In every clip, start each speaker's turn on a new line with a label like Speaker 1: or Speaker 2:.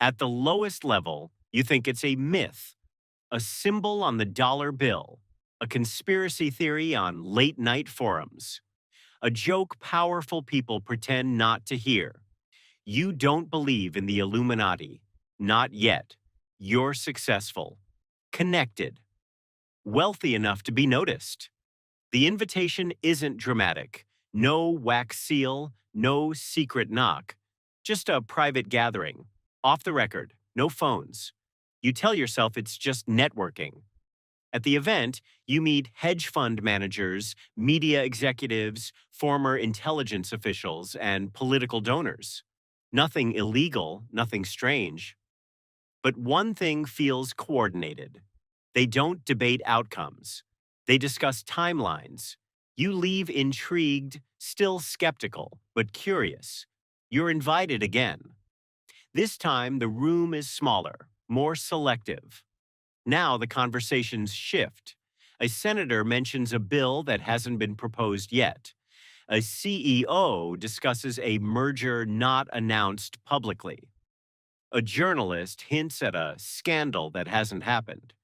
Speaker 1: At the lowest level, you think it's a myth, a symbol on the dollar bill, a conspiracy theory on late night forums, a joke powerful people pretend not to hear. You don't believe in the Illuminati. Not yet. You're successful, connected, wealthy enough to be noticed. The invitation isn't dramatic. No wax seal, no secret knock. Just a private gathering. Off the record, no phones. You tell yourself it's just networking. At the event, you meet hedge fund managers, media executives, former intelligence officials, and political donors. Nothing illegal, nothing strange. But one thing feels coordinated. They don't debate outcomes. They discuss timelines. You leave intrigued, still skeptical, but curious. You're invited again. This time, the room is smaller, more selective. Now the conversations shift. A senator mentions a bill that hasn't been proposed yet. A CEO discusses a merger not announced publicly. A journalist hints at a scandal that hasn't happened.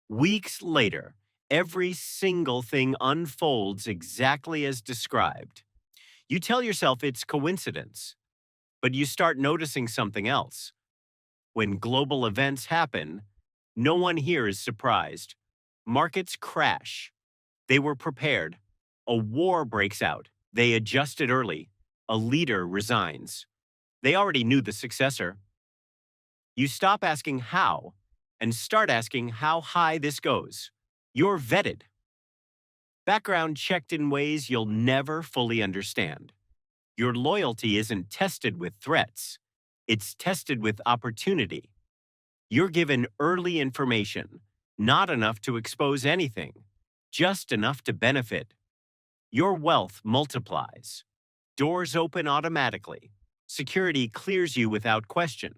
Speaker 1: Weeks later, every single thing unfolds exactly as described. You tell yourself it's coincidence, but you start noticing something else. When global events happen, no one here is surprised. Markets crash. They were prepared. A war breaks out. They adjusted early. A leader resigns. They already knew the successor. You stop asking how and start asking how high this goes. You're vetted. Background checked in ways you'll never fully understand. Your loyalty isn't tested with threats. It's tested with opportunity. You're given early information, not enough to expose anything, just enough to benefit. Your wealth multiplies. Doors open automatically. Security clears you without question.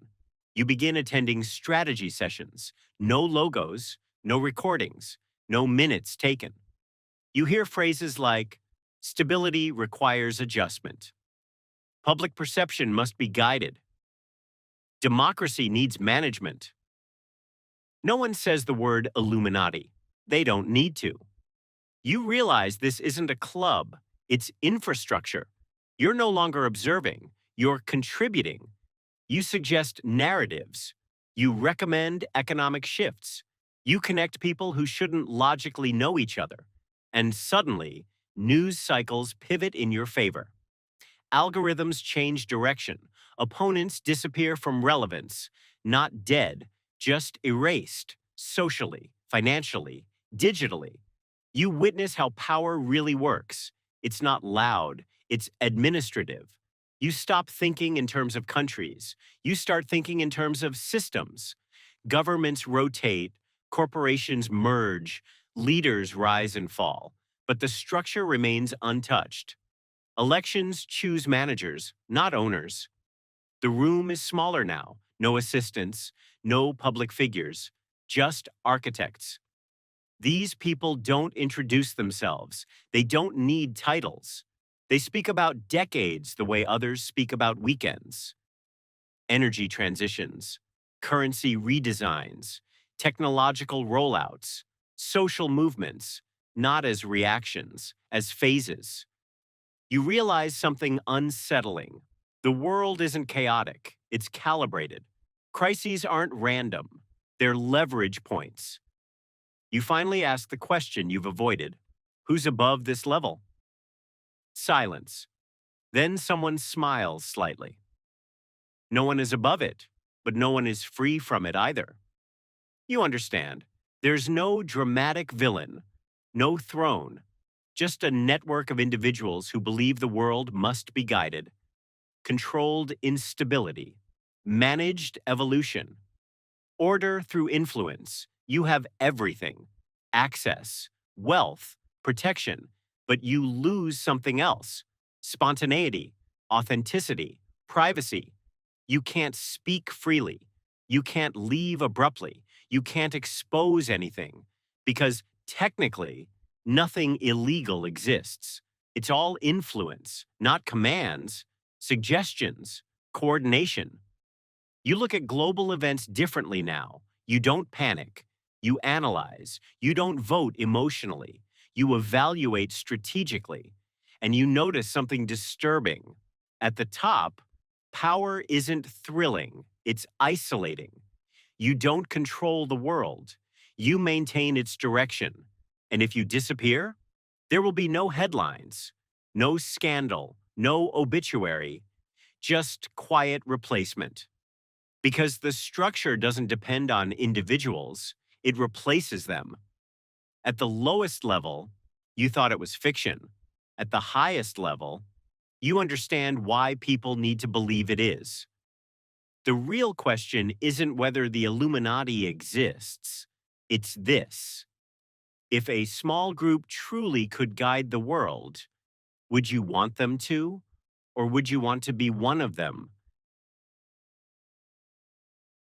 Speaker 1: You begin attending strategy sessions. No logos, no recordings, no minutes taken. You hear phrases like, stability requires adjustment. Public perception must be guided. Democracy needs management. No one says the word Illuminati. They don't need to. You realize this isn't a club, it's infrastructure. You're no longer observing, you're contributing. You suggest narratives. You recommend economic shifts. You connect people who shouldn't logically know each other. And suddenly, news cycles pivot in your favor. Algorithms change direction. Opponents disappear from relevance, not dead, just erased, socially, financially, digitally. You witness how power really works. It's not loud, it's administrative. You stop thinking in terms of countries. You start thinking in terms of systems. Governments rotate, corporations merge, leaders rise and fall, but the structure remains untouched. Elections choose managers, not owners. The room is smaller now, no assistants, no public figures, just architects. These people don't introduce themselves. They don't need titles. They speak about decades the way others speak about weekends. Energy transitions, currency redesigns, technological rollouts, social movements, not as reactions, as phases. You realize something unsettling. The world isn't chaotic, it's calibrated. Crises aren't random, they're leverage points. You finally ask the question you've avoided: who's above this level? Silence. Then someone smiles slightly. No one is above it, but no one is free from it either. You understand. There's no dramatic villain, no throne, just a network of individuals who believe the world must be guided. Controlled instability, managed evolution, order through influence. You have everything: access, wealth, protection, but you lose something else: spontaneity, authenticity, privacy. You can't speak freely. You can't leave abruptly. You can't expose anything because technically nothing illegal exists. It's all influence, not commands, suggestions, coordination. You look at global events differently now. You don't panic. You analyze. You don't vote emotionally. You evaluate strategically. And you notice something disturbing. At the top, power isn't thrilling, it's isolating. You don't control the world. You maintain its direction. And if you disappear, there will be no headlines, no scandal, no obituary, just quiet replacement. Because the structure doesn't depend on individuals, it replaces them. At the lowest level, you thought it was fiction. At the highest level, you understand why people need to believe it is. The real question isn't whether the Illuminati exists. It's this. If a small group truly could guide the world, would you want them to? Or would you want to be one of them